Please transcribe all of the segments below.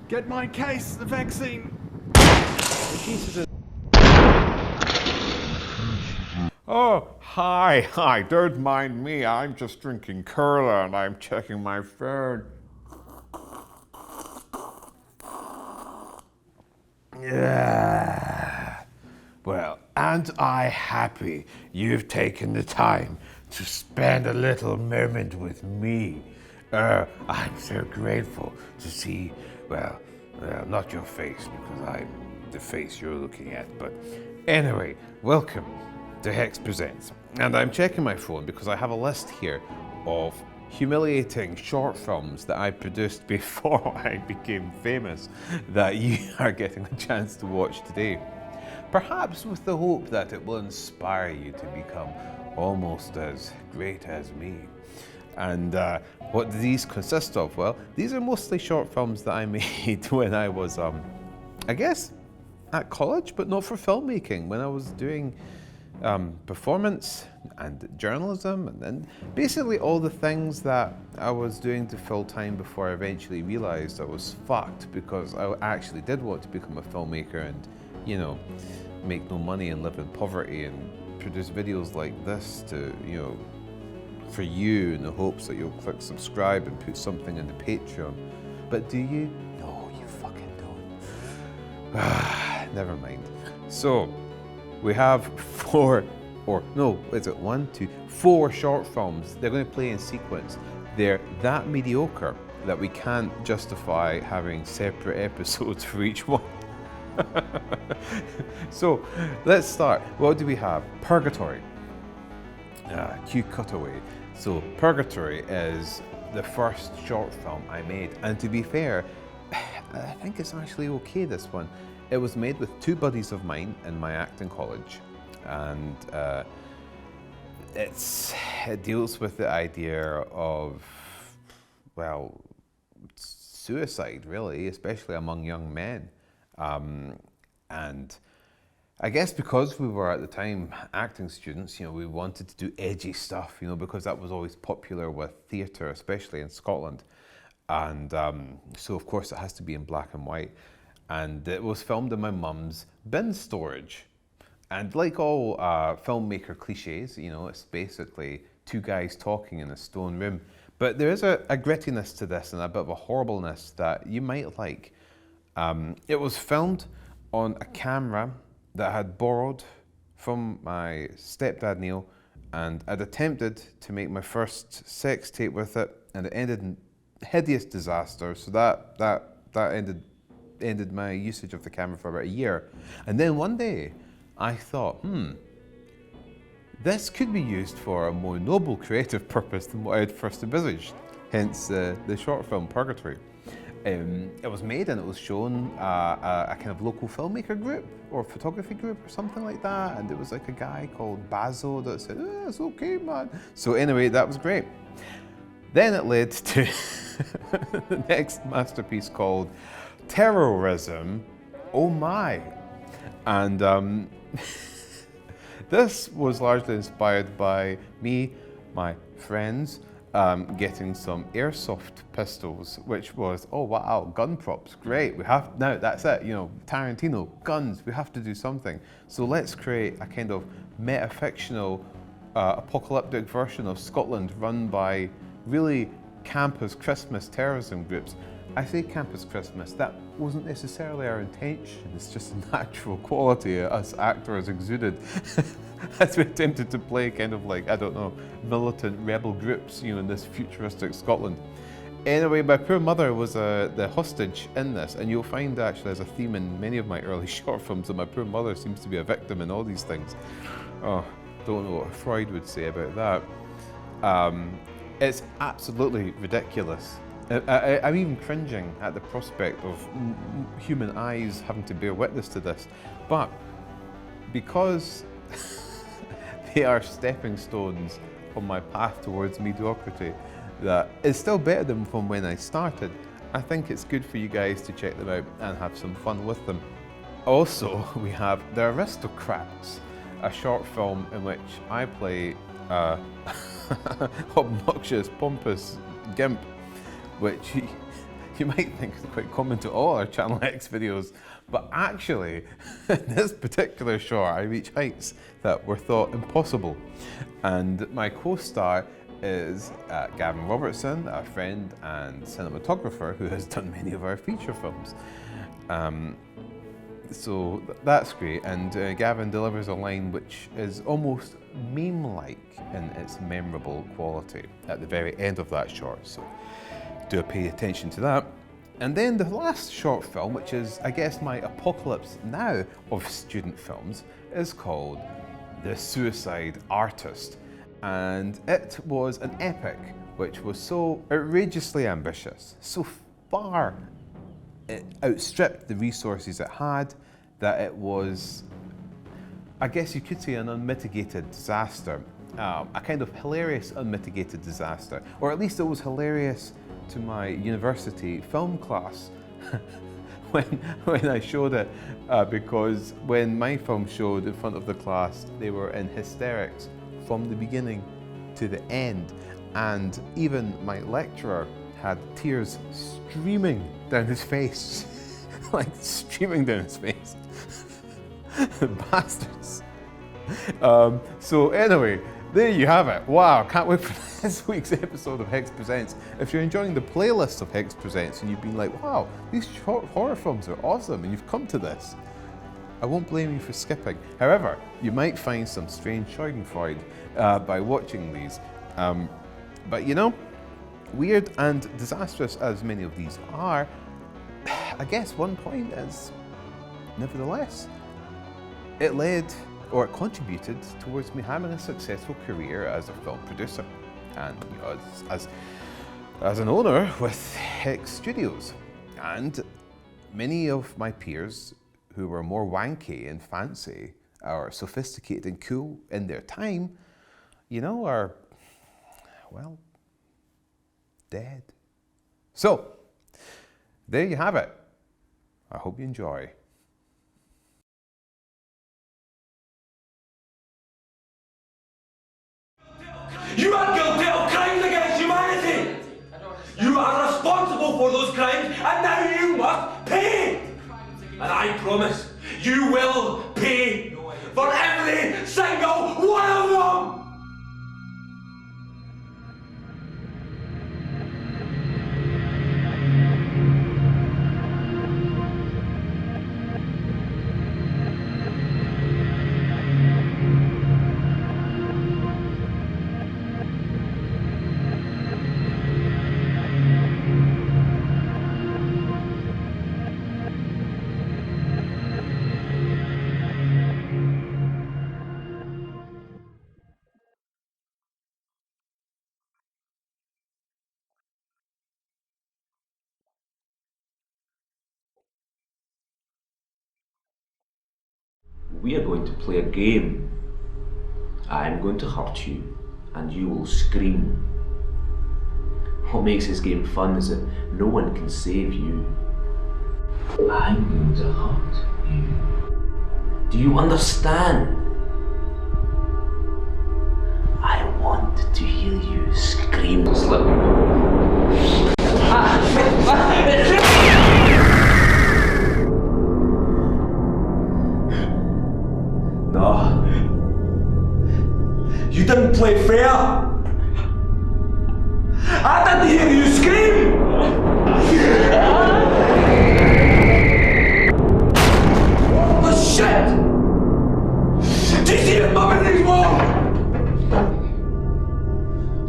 Get my case, the vaccine. Oh, hi, don't mind me. I'm just drinking cola and I'm checking my phone. Yeah. Well, aren't I happy you've taken the time to spend a little moment with me? I'm so grateful to see, well, not your face because I'm the face you're looking at, but anyway, welcome to Hex Presents. And I'm checking my phone because I have a list here of humiliating short films that I produced before I became famous that you are getting a chance to watch today. Perhaps with the hope that it will inspire you to become almost as great as me. And what do these consist of? Well, these are mostly short films that I made when I was, I guess, at college, but not for filmmaking, when I was doing performance and journalism and basically all the things that I was doing to fill time before I eventually realized I was fucked because I actually did want to become a filmmaker and, you know, make no money and live in poverty and produce videos like this to, you know, for you in the hopes that you'll click subscribe and put something in the Patreon. But do you? No, you fucking don't. Never mind. So, we have four short films. They're going to play in sequence. They're that mediocre that we can't justify having separate episodes for each one. So, let's start. What do we have? Purgatory. Cue cutaway. So, Purgatory is the first short film I made. And to be fair, I think it's actually okay, this one. It was made with two buddies of mine in my acting college, and it deals with the idea of, well, suicide, really, especially among young men. And I guess because we were at the time acting students, you know, we wanted to do edgy stuff, you know, because that was always popular with theatre, especially in Scotland. And so, of course, it has to be in black and white. And it was filmed in my mum's bin storage. And like all filmmaker cliches, you know, it's basically two guys talking in a stone room. But there is a grittiness to this and a bit of a horribleness that you might like. It was filmed on a camera that I had borrowed from my stepdad Neil, and I'd attempted to make my first sex tape with it, and it ended in hideous disaster. So that ended my usage of the camera for about a year. And then one day I thought, this could be used for a more noble creative purpose than what I had first envisaged, hence the short film Purgatory. It was made and it was shown a kind of local filmmaker group or photography group or something like that, and there was like a guy called Bazo that said, it's okay, man. So anyway, that was great. Then it led to the next masterpiece called Terrorism. Oh my. And this was largely inspired by me, my friends, getting some airsoft pistols, which was, oh wow, gun props, great. We have, now that's it, you know, Tarantino, guns, we have to do something. So let's create a kind of metafictional, apocalyptic version of Scotland run by really campus Christmas terrorism groups. I say campus Christmas, that wasn't necessarily our intention, it's just a natural quality us actors exuded as we attempted to play kind of like, I don't know, militant rebel groups, you know, in this futuristic Scotland. Anyway, my poor mother was the hostage in this, and you'll find actually as a theme in many of my early short films that my poor mother seems to be a victim in all these things. Oh, don't know what Freud would say about that. It's absolutely ridiculous. I'm even cringing at the prospect of human eyes having to bear witness to this, but because they are stepping stones on my path towards mediocrity that is still better than from when I started, I think it's good for you guys to check them out and have some fun with them. Also, we have The Aristocrats, a short film in which I play obnoxious, pompous gimp, which you might think it's quite common to all our Channel X videos, but actually, in this particular short, I reach heights that were thought impossible. And my co-star is Gavin Robertson, a friend and cinematographer who has done many of our feature films. So that's great, and Gavin delivers a line which is almost meme-like in its memorable quality at the very end of that short, so do pay attention to that. And then the last short film, which is, I guess, my apocalypse now of student films, is called The Suicide Artist. And it was an epic which was so outrageously ambitious, so far it outstripped the resources it had, that it was, I guess you could say, an unmitigated disaster. A kind of hilarious unmitigated disaster, or at least it was hilarious to my university film class when I showed it, because when my film showed in front of the class, they were in hysterics from the beginning to the end, and even my lecturer had tears streaming down his face, like streaming down his face. Bastards. So anyway, there you have it. Wow, can't wait for this week's episode of Hex Presents. If you're enjoying the playlist of Hex Presents and you've been like, wow, these short horror films are awesome, and you've come to this, I won't blame you for skipping. However, you might find some strange schadenfreude by watching these. But you know, weird and disastrous as many of these are, I guess one point is, nevertheless, it led, or it contributed towards me having a successful career as a film producer and, you know, as an owner with Hex Studios. And many of my peers who were more wanky and fancy or sophisticated and cool in their time, you know, are, well, dead. So, there you have it. I hope you enjoy. You are guilty of crimes against humanity! You are responsible for those crimes, and now you must pay! And I promise, you will pay for every single one of them! We are going to play a game. I'm going to hurt you, and you will scream. What makes this game fun is that no one can save you. I'm going to hurt you. Do you understand? I want to hear you scream. Slip. No. You didn't play fair. I didn't hear you scream. Oh shit! Do you see the mum in these walls?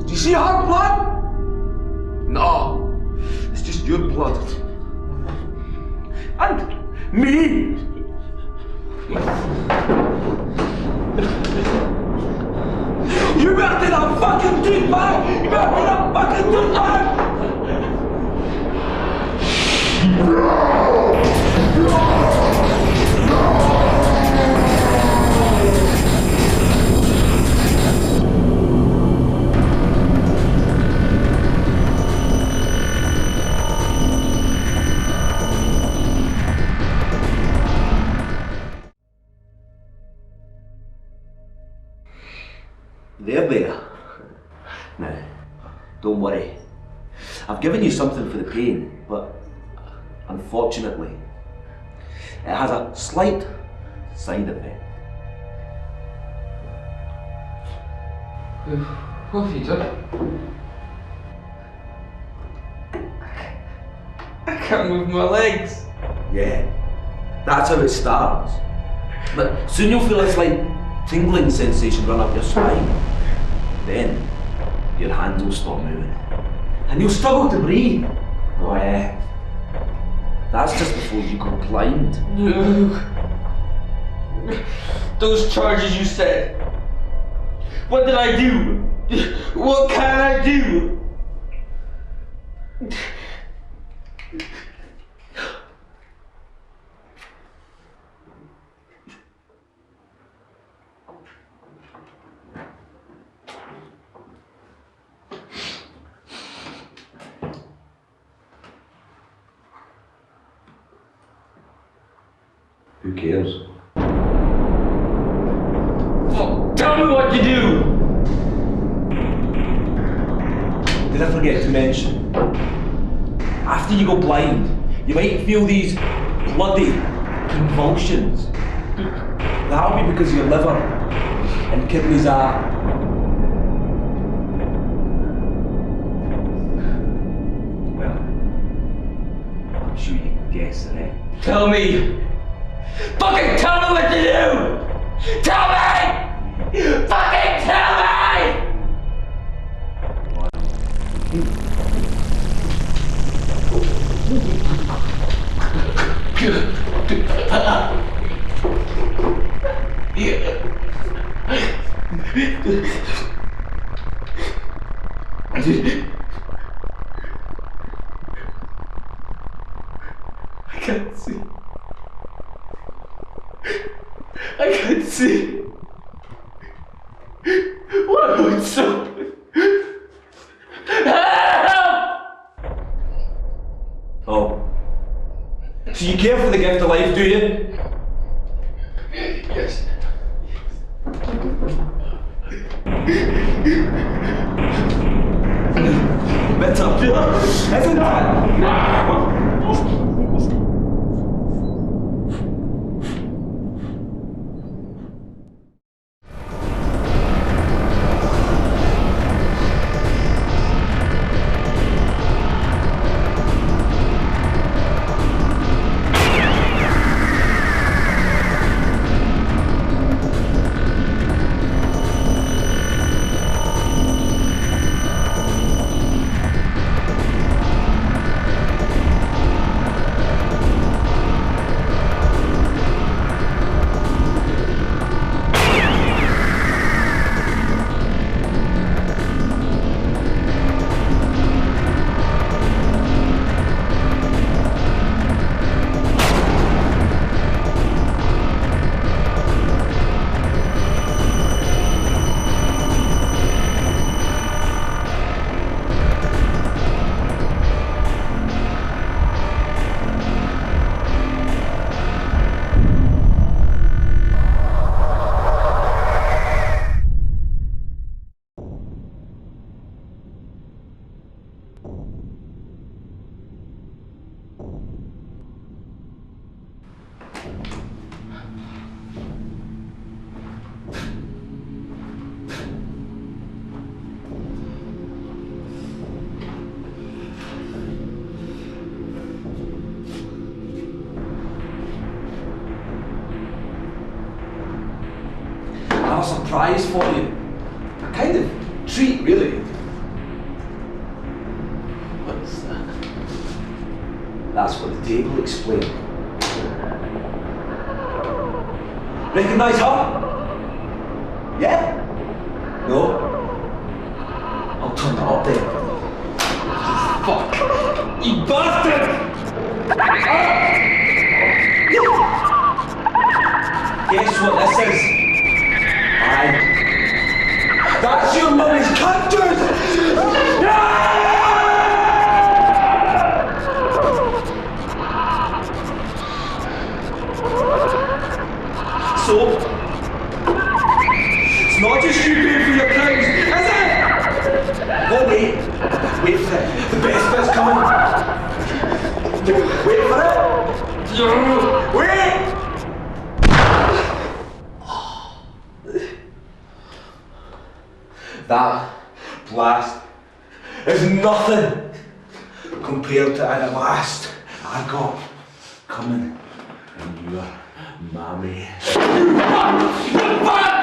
Do you see her blood? No. It's just your blood. And me. You better do that fucking dude, man! You better do that fucking dude, man! There. Now, don't worry. I've given you something for the pain, but Unfortunately, it has a slight side effect. What have you done? I can't move my legs. Yeah, that's how it starts. But soon you'll feel a slight tingling sensation run up your spine. Then your hands will stop moving. And you'll struggle to breathe. Oh yeah. That's just before you go blind. No. Those charges you said. What did I do? What can I do? Who cares? Well, tell me what to do! Did I forget to mention? After you go blind, you might feel these bloody convulsions. That'll be because your liver and kidneys are... Well, I'm sure you can guess the rest. Tell me! Fucking tell me what to do! Tell me! Fucking tell me! I can't see. I can't see. What would so? Oh. So you care for the gift of life, do you? Yes. Better, isn't that? I have a surprise for you. A kind of treat, really. What's that? That's what the table explained. Recognise her? Yeah? No? I'll turn that up then. Fuck! You bastard! Guess what this is? Aye. That's your mummy's cactus! So, it's not just you paying for your crimes, is it? Oh wait, wait for it. The best bit's coming. Wait for it. Wait! That blast is nothing compared to the blast I got coming in your mammy. Fuck!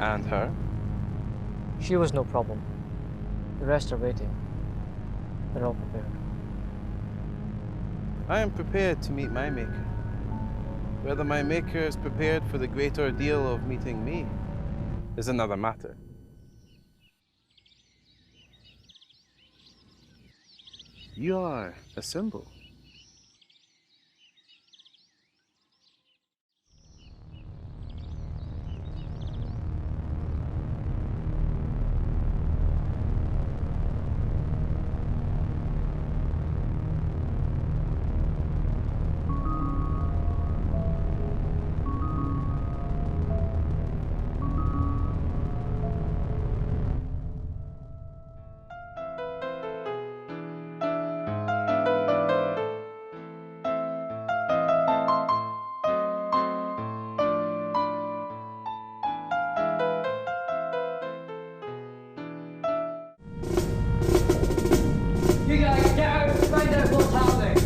And her? She was no problem. The rest are waiting. They're all prepared. I am prepared to meet my maker. Whether my maker is prepared for the great ordeal of meeting me is another matter. You are a symbol. You guys get out and find out what's happening.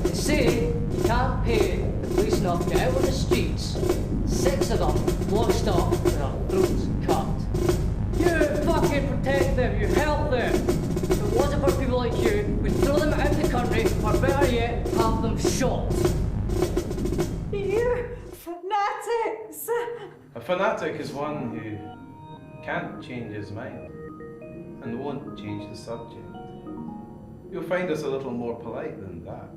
They say you can't pay the police enough to get out on the streets. 6 of them washed up with their throats cut. You fucking protect them, you help them. If it wasn't for people or better yet, have them shot. You fanatics! A fanatic is one who can't change his mind and won't change the subject. You'll find us a little more polite than that.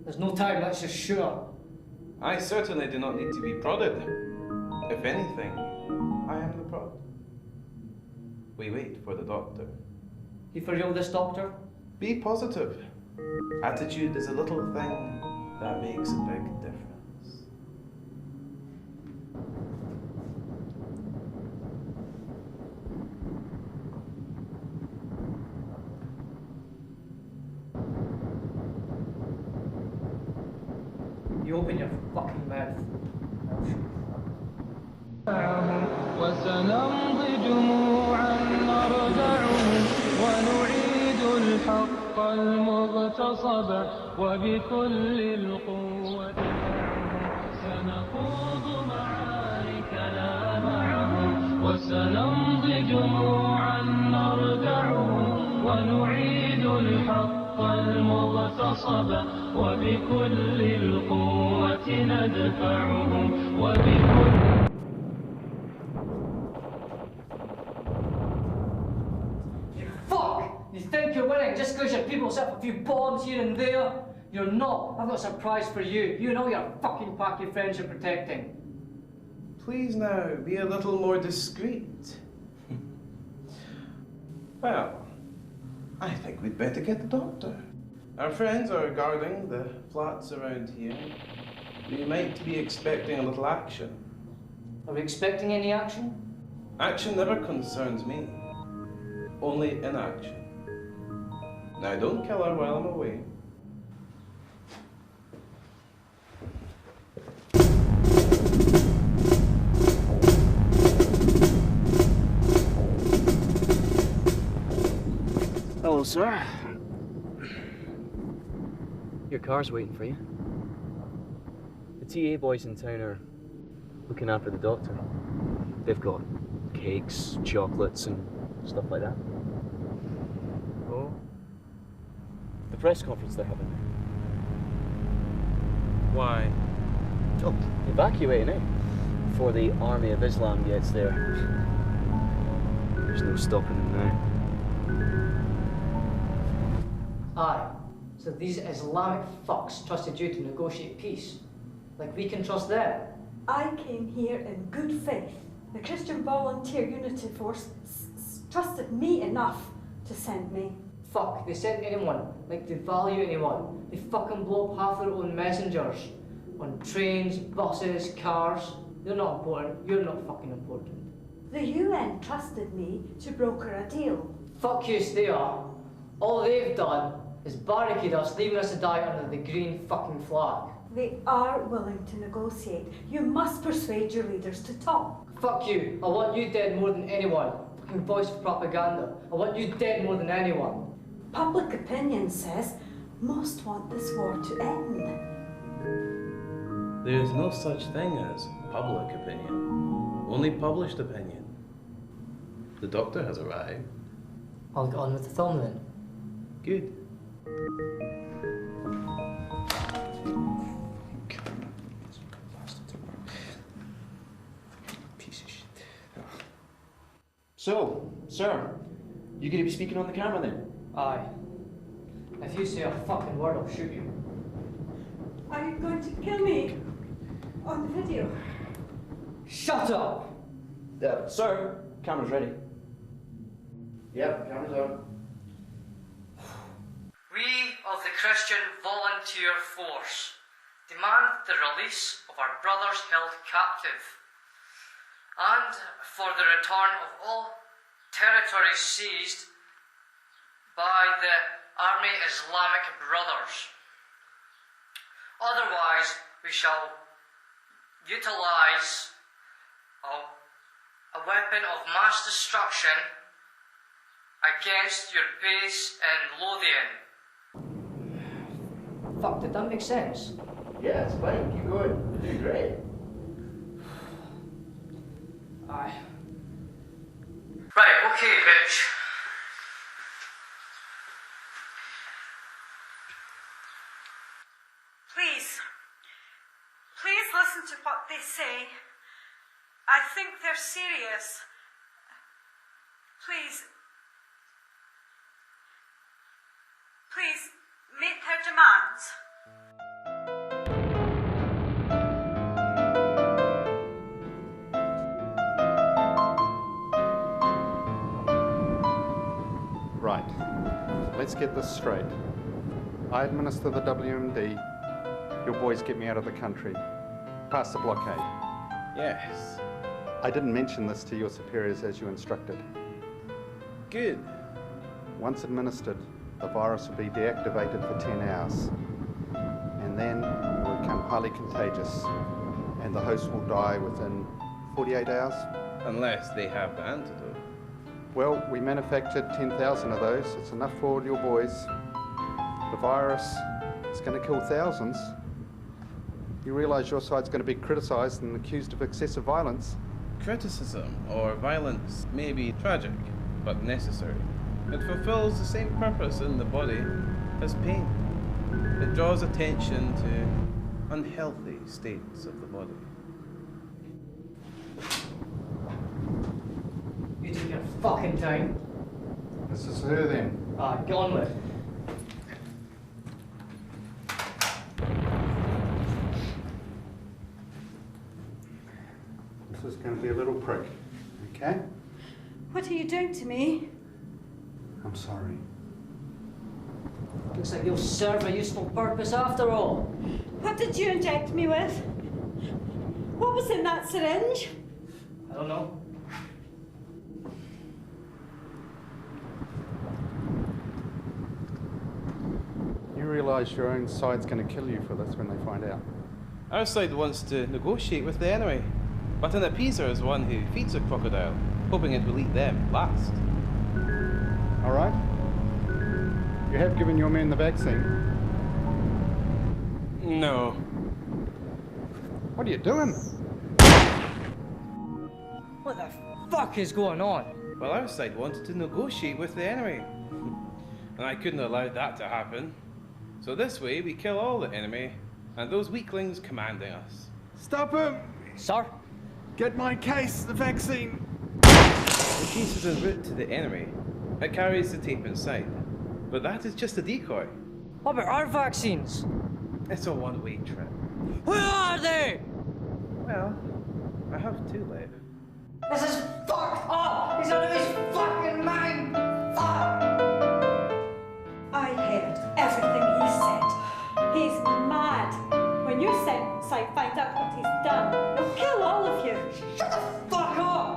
There's no time, let's just shoot her. I certainly do not need to be prodded. If anything, I am the prod. We wait for the doctor. You for real, this doctor? Be positive. Attitude is a little thing that makes a big difference. You open your fucking mouth. I'll shoot you. وسنمضي جموعا نرجعه ونعيد الحق المغتصب وبكل القوة سنخوض معاركنا معه وسنمضي جموعا نرجعه ونعيد الحق المغتصب وبكل القوة ندفعه وبكل Fuck! You think you're winning just because your people set up a few bombs here and there? You're not. I've got a surprise for you. You and all your fucking pack of friends you're protecting. Please now, be a little more discreet. Well, I think we'd better get the doctor. Our friends are guarding the flats around here. We might be expecting a little action. Are we expecting any action? Action never concerns me. Only inaction. Now don't kill her while I'm away. Hello, sir. Your car's waiting for you. The TA boys in town are looking after the doctor. They've got cakes, chocolates, and stuff like that. Oh. The press conference they're having. Why? Oh, evacuating, eh? Before the army of Islam gets there. There's no stopping them now. Aye. So these Islamic fucks trusted you to negotiate peace. Like we can trust them. I came here in good faith. The Christian Volunteer Unity Force trusted me enough to send me. Fuck, they send anyone, like they value anyone. They fucking blow up half their own messengers. On trains, buses, cars. They're not important. You're not fucking important. The UN trusted me to broker a deal. Fuck you, they are. All they've done is barricade us, leaving us to die under the green fucking flag. They are willing to negotiate. You must persuade your leaders to talk. Fuck you. I want you dead more than anyone. Fucking voice of propaganda. I want you dead more than anyone. Public opinion says most want this war to end. There is no such thing as public opinion. Only published opinion. The doctor has arrived. I'll get on with the film then. Good. Piece of shit. So, sir, you going to be speaking on the camera then? Aye. If you say a fucking word, I'll shoot you. Are you going to kill me on the video? Shut up! Sir, camera's ready. Yep, camera's on. We of the Christian Volunteer Force demand the release of our brothers held captive and for the return of all territories seized by the Army Islamic Brothers. Otherwise, we shall utilize a weapon of mass destruction against your base in Lothian. Fuck, did that make sense? Yeah, it's fine. Keep going. You're doing great. Aye. Right, okay, bitch. listen to what they say. I think they're serious. Please make their demands. Right. Let's get this straight. I administer the WMD. Your boys get me out of the country. Pass the blockade. Yes. I didn't mention this to your superiors as you instructed. Good. Once administered, the virus will be deactivated for 10 hours. And then it will become highly contagious. And the host will die within 48 hours. Unless they have the antidote. Well, we manufactured 10,000 of those. It's enough for all your boys. The virus is going to kill thousands. You realise your side's going to be criticised and accused of excessive violence. Criticism or violence may be tragic, but necessary. It fulfills the same purpose in the body as pain. It draws attention to unhealthy states of the body. You take your fucking time. This is her then. Get on with it. This is going to be a little prick, okay? What are you doing to me? I'm sorry. Looks like you'll serve a useful purpose after all. What did you inject me with? What was in that syringe? I don't know. You realise your own side's going to kill you for this when they find out. Our side wants to negotiate with the enemy, but an appeaser is one who feeds a crocodile, hoping it will eat them last. All right? You have given your men the vaccine. No. What are you doing? What the fuck is going on? Well, our side wanted to negotiate with the enemy, and I couldn't allow that to happen. So this way, we kill all the enemy, and those weaklings commanding us. Stop him! Sir? Get my case, the vaccine! The case is en route to the enemy. It carries the tape inside. But that is just a decoy. What about our vaccines? It's a one-way trip. Where are they? Well, I have two left. This is fucked up! He's out of his fucking mind! Fuck! I heard everything he said. He's mad. When your side find out what he's done, he'll kill all of you. Shut the fuck up!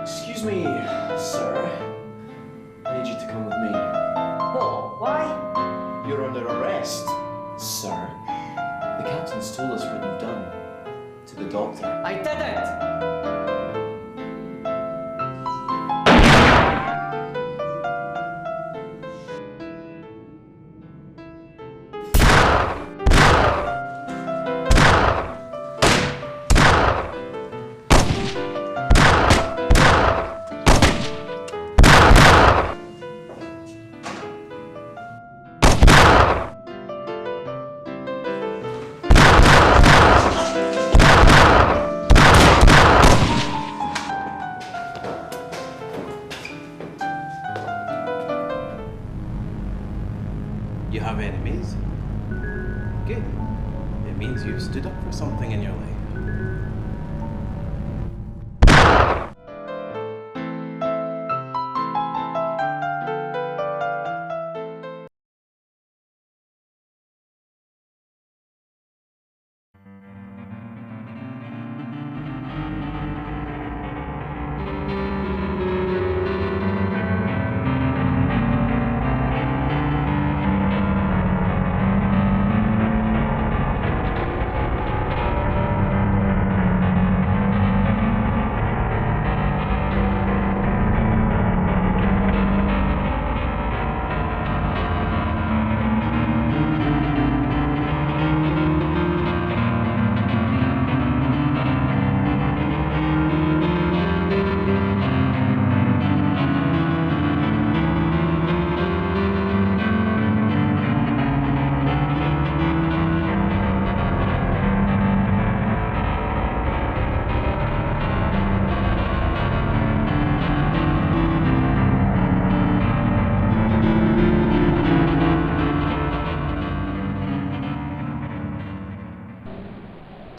Excuse me, sir. I need you to come with me. Oh, why? You're under arrest, sir. The captain's told us what you've done to the doctor. I didn't! You have enemies? Good. It means you've stood up for something in your life.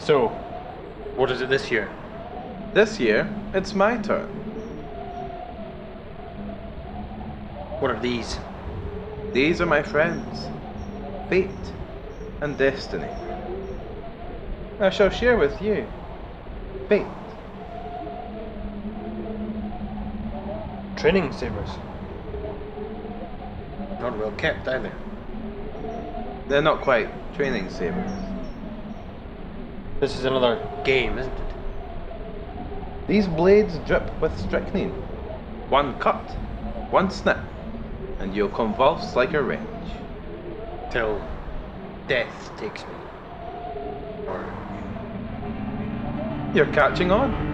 So, what is it this year? This year, it's my turn. What are these? These are my friends, fate and destiny. I shall share with you fate. Training sabers. Not well kept either. They're not quite training sabers. This is another game, isn't it? These blades drip with strychnine. One cut, one snip, and you'll convulse like a wretch. Till death takes me. Or You're catching on.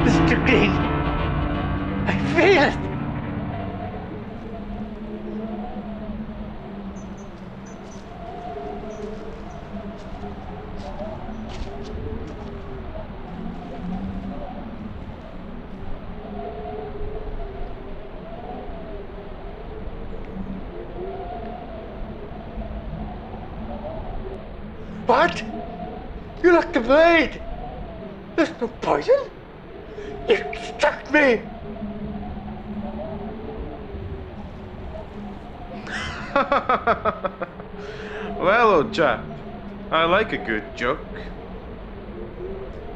Mr. Green, I failed. What? You locked the blade. There's no poison. You struck me. Well, old chap, I like a good joke.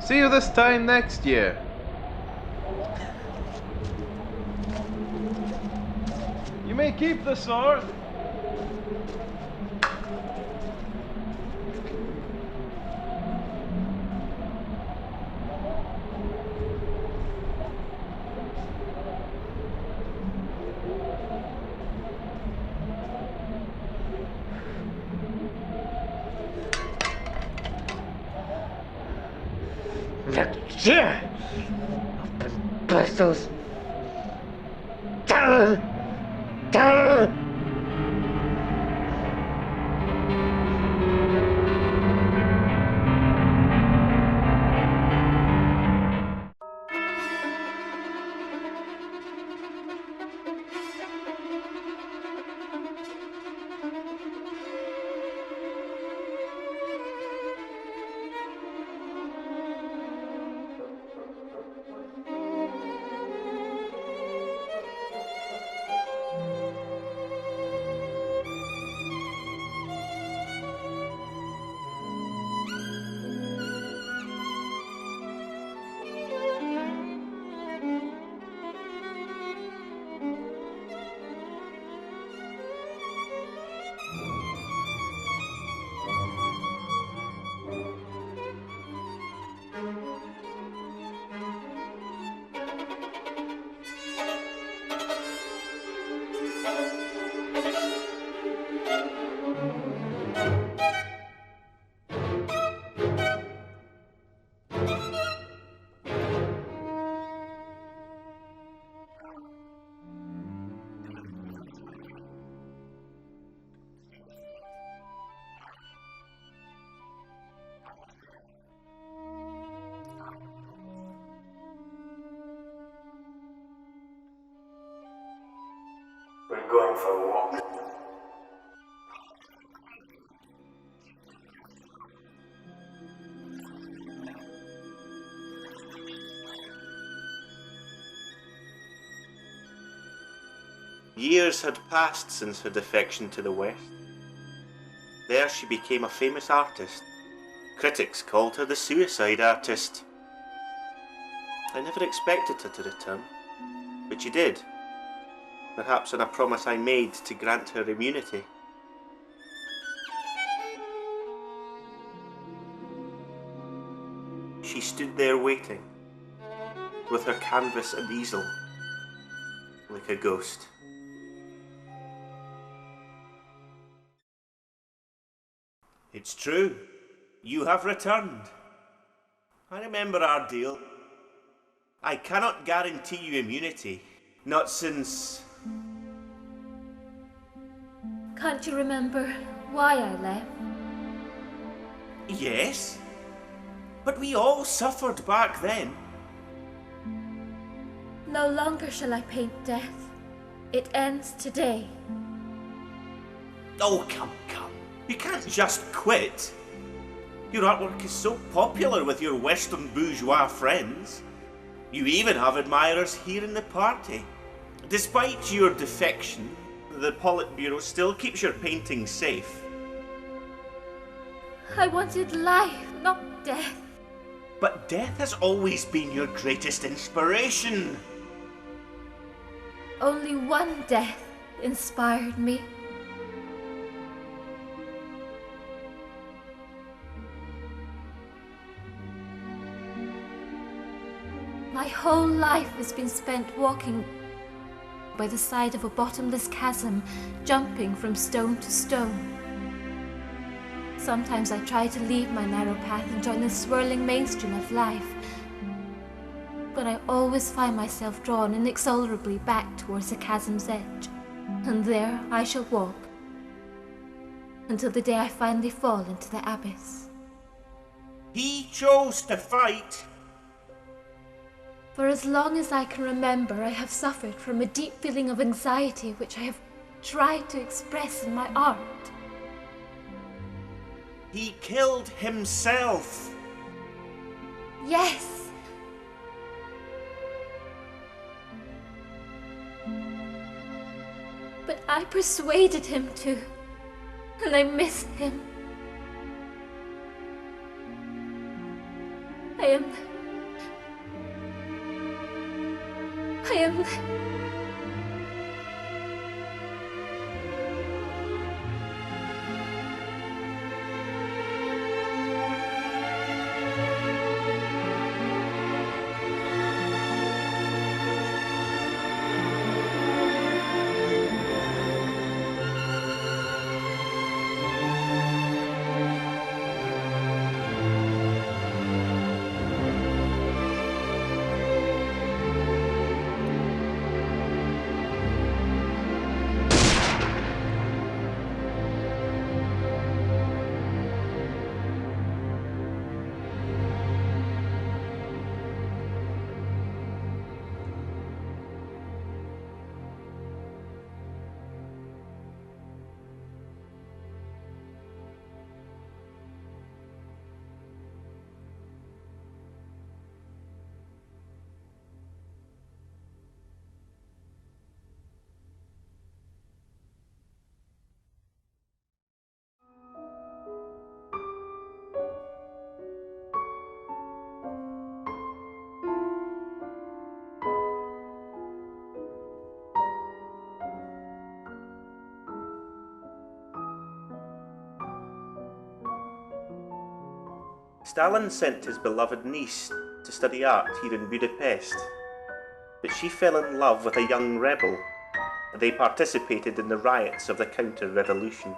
See you this time next year. You may keep the sword. Next year, up in Bristol's. Terror! Terror! We're going for a walk. Years had passed since her defection to the West. There she became a famous artist. Critics called her the suicide artist. I never expected her to return, but she did. perhaps on a promise I made to grant her immunity. She stood there waiting, with her canvas and easel, like a ghost. It's true. You have returned. I remember our deal. I cannot guarantee you immunity, not since... Can't you remember why I left? Yes, but we all suffered back then. No longer shall I paint death. It ends today. Oh, come. You can't just quit. Your artwork is so popular with your Western bourgeois friends. You even have admirers here in the party. Despite your defection, the Politburo still keeps your paintings safe. I wanted life, not death. But death has always been your greatest inspiration. Only one death inspired me. My whole life has been spent walking by the side of a bottomless chasm, jumping from stone to stone. Sometimes I try to leave my narrow path and join the swirling mainstream of life, but I always find myself drawn inexorably back towards the chasm's edge, and there I shall walk until the day I finally fall into the abyss. He chose to fight. For as long as I can remember, I have suffered from a deep feeling of anxiety which I have tried to express in my art. He killed himself. Yes. But I persuaded him to, and I miss him. I am... Stalin sent his beloved niece to study art here in Budapest, but she fell in love with a young rebel, and they participated in the riots of the counter-revolution.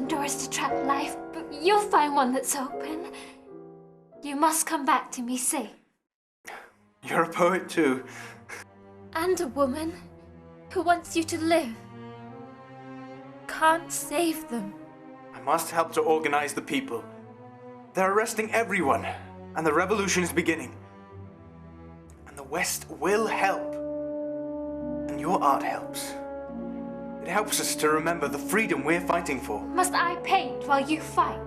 Doors to trap life, but you'll find one that's open. You must come back to me safe. You're a poet too. And a woman who wants you to live. Can't save them. I must help to organize the people. They're arresting everyone, and the revolution is beginning. And the West will help. And your art helps. It helps us to remember the freedom we're fighting for. Must I paint while you fight?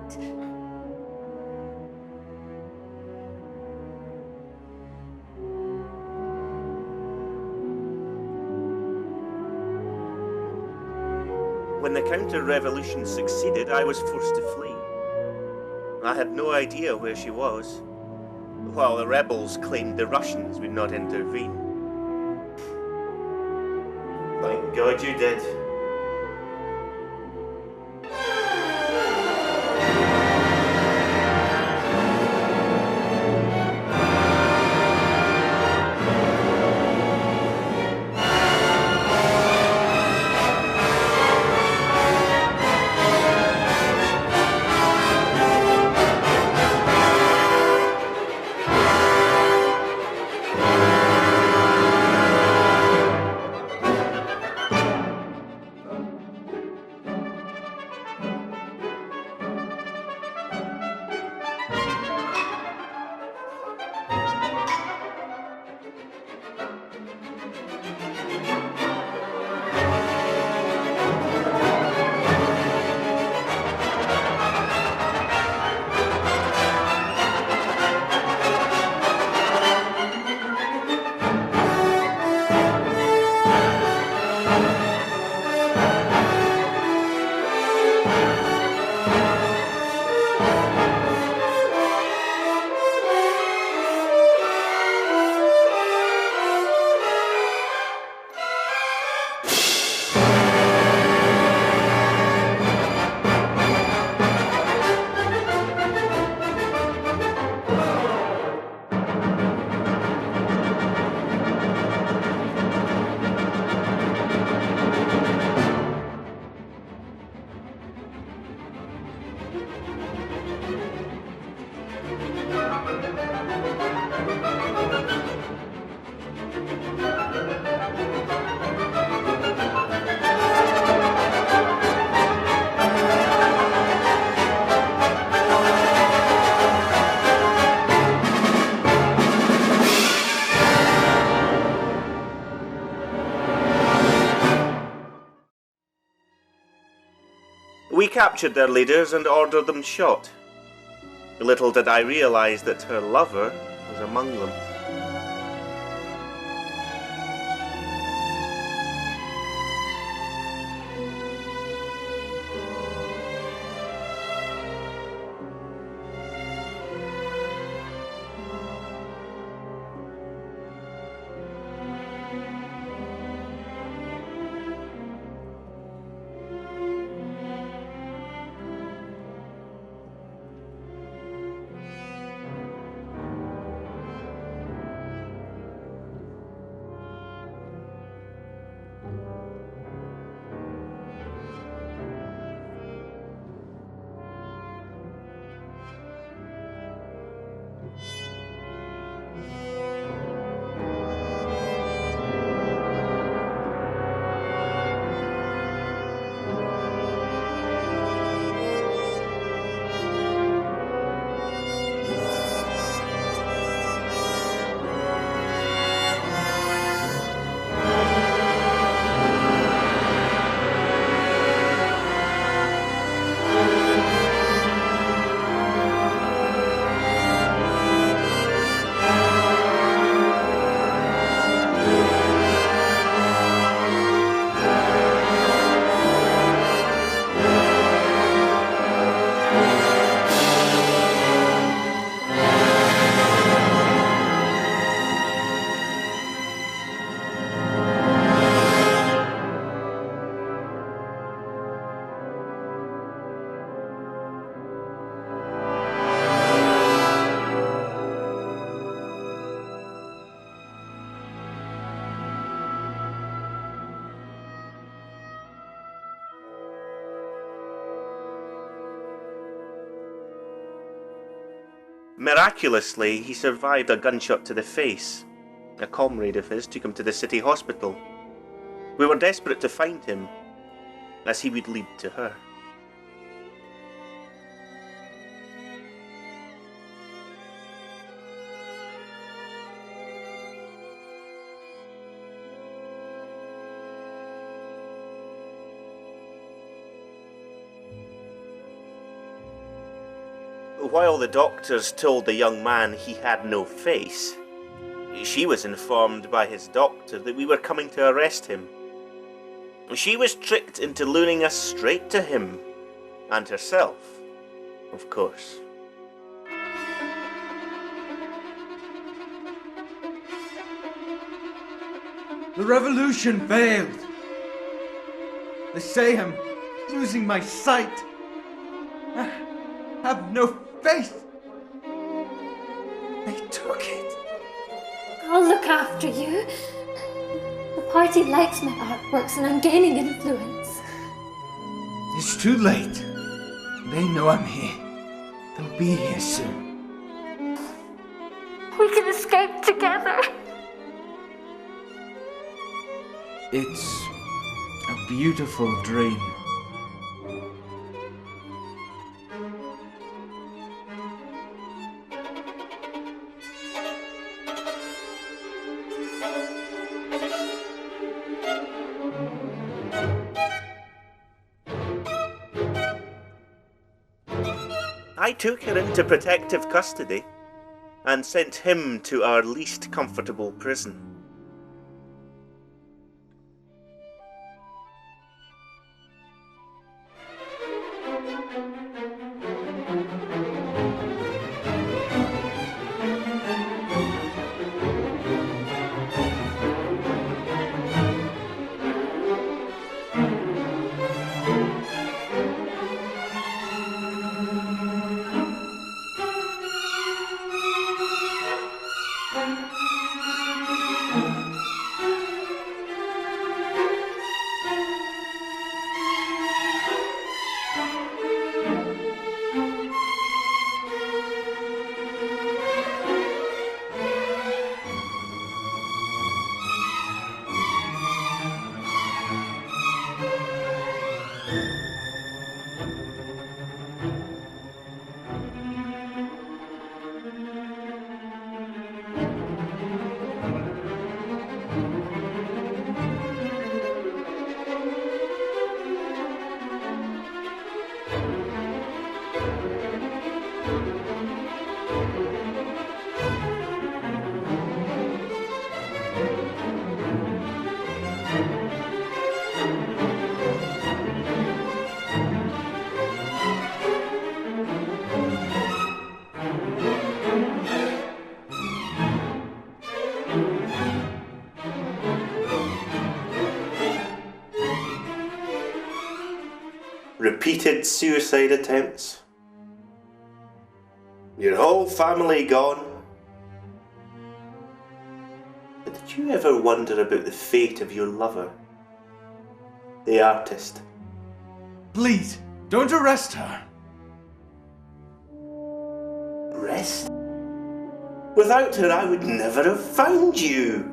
When the counter-revolution succeeded, I was forced to flee. I had no idea where she was, while the rebels claimed the Russians would not intervene. Thank God you did. We captured their leaders and ordered them shot. Little did I realize that her lover was among them. Miraculously, he survived a gunshot to the face, A comrade of his took him to the city hospital. We were desperate to find him, as he would lead to her. While the doctors told the young man he had no face, she was informed by his doctor that we were coming to arrest him. She was tricked into luring us straight to him, and herself, of course. The revolution failed. They say I'm losing my sight. I have no faith. They took it. I'll look after you. The party likes my artworks and I'm gaining influence. It's too late. They know I'm here. They'll be here soon. We can escape together. It's a beautiful dream. I took her into protective custody and sent him to our least comfortable prison. Repeated suicide attempts. Your whole family gone. But did you ever wonder about the fate of your lover? The artist. Please, don't arrest her. Arrest? Without her, I would never have found you.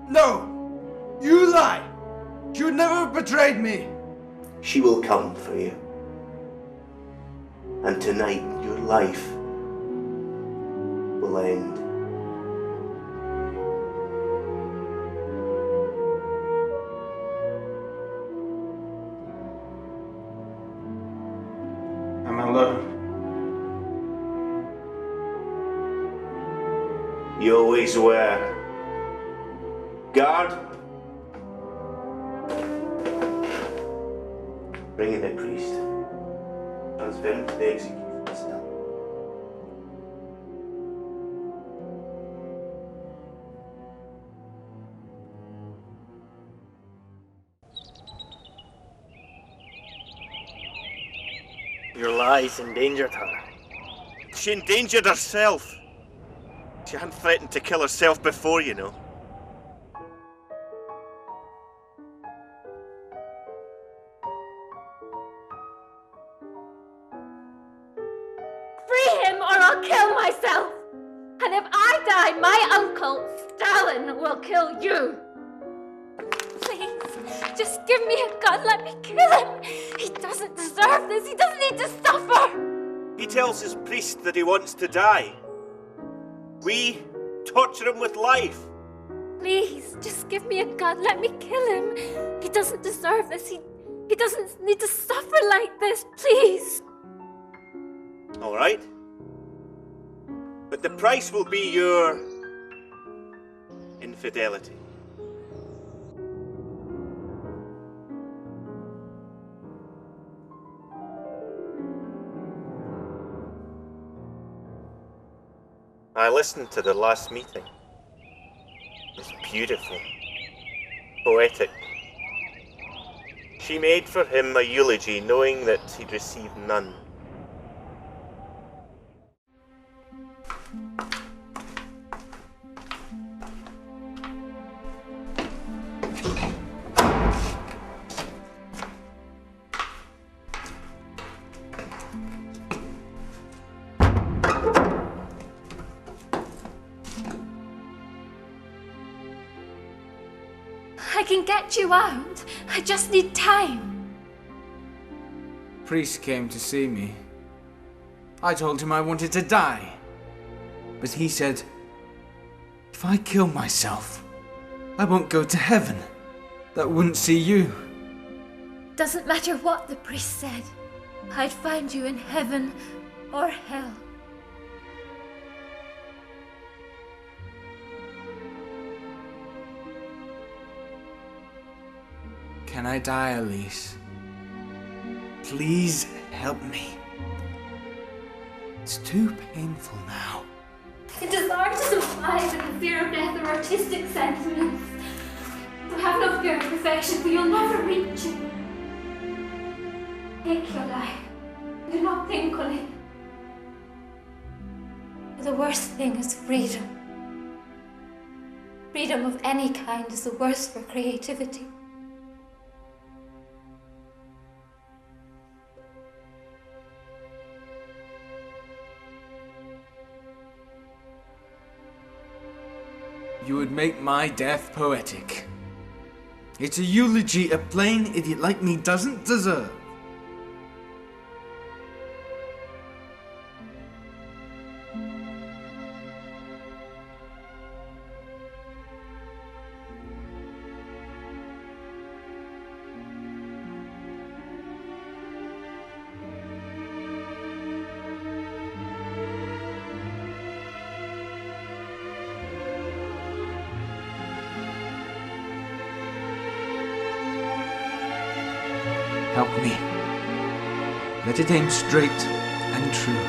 No! You lie! You never betrayed me! She will come for you. And tonight, your life will end. I'm alone. You always were. Guard! Bring in the priest. Transfer him to the execution cell. Your lies endangered her. She endangered herself. She hadn't threatened to kill herself before, you know. Free him or I'll kill myself! And if I die, my uncle, Stalin, will kill you. Please, just give me a gun, let me kill him. He doesn't deserve this, he doesn't need to suffer. He tells his priest that he wants to die. We torture him with life. Please, just give me a gun, let me kill him. He doesn't deserve this, he doesn't need to suffer like this, please. All right. But the price will be your infidelity. I listened to the last meeting. It's beautiful, poetic. She made for him a eulogy, knowing that he'd receive none. I can get you out. I just need time. Priest came to see me. I told him I wanted to die. But he said, if I kill myself, I won't go to heaven. That wouldn't see you. Doesn't matter what the priest said. I'd find you in heaven or hell. Can I die, Elise? Please help me. It's too painful now. The desire to survive and the fear of death are artistic sentiments. So have no fear of perfection, for you'll never reach it. Take your life. Do not think on it. The worst thing is freedom. Freedom of any kind is the worst for creativity. You would make my death poetic. It's a eulogy a plain idiot like me doesn't deserve. Help me. Let it aim straight and true,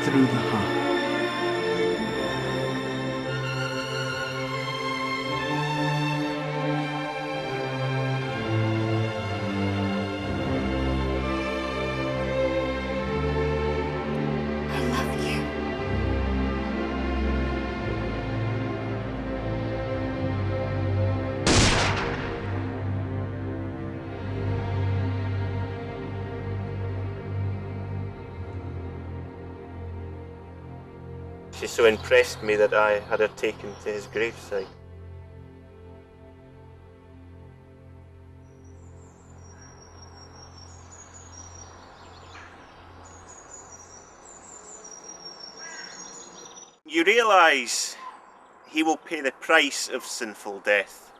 through the heart. I love you. She so impressed me that I had her taken to his graveside. You realise he will pay the price of sinful death.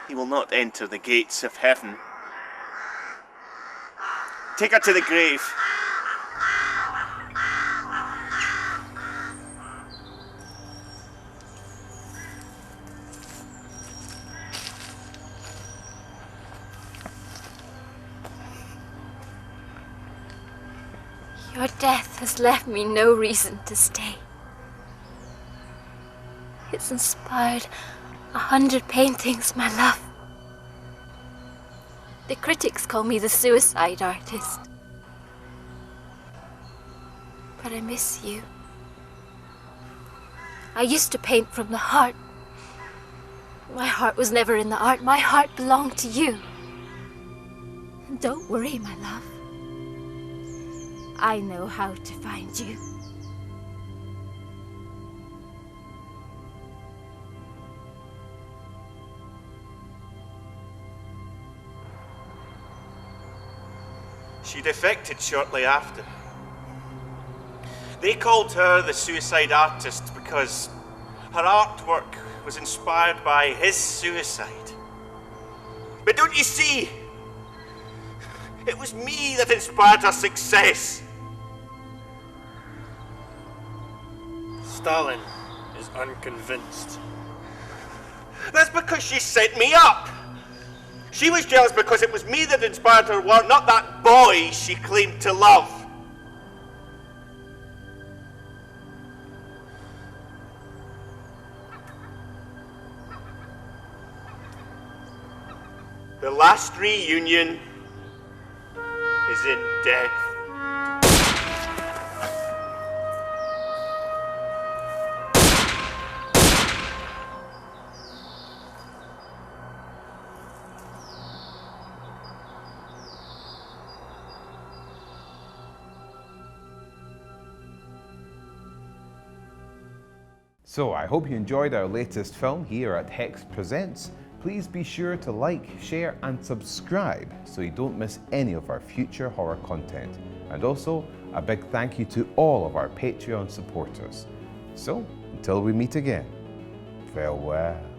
He will not enter the gates of heaven. Take her to the grave. Your death has left me no reason to stay. It's inspired 100 paintings, my love. The critics call me the suicide artist. But I miss you. I used to paint from the heart. My heart was never in the art. My heart belonged to you. Don't worry, my love. I know how to find you. She defected shortly after. They called her the suicide artist because her artwork was inspired by his suicide. But don't you see? It was me that inspired her success. Stalin is unconvinced. That's because she set me up. She was jealous because it was me that inspired her work, not that boy she claimed to love. The last reunion is in death. So I hope you enjoyed our latest film here at Hex Presents. Please be sure to like, share and subscribe so you don't miss any of our future horror content. And also, a big thank you to all of our Patreon supporters. So, until we meet again, farewell.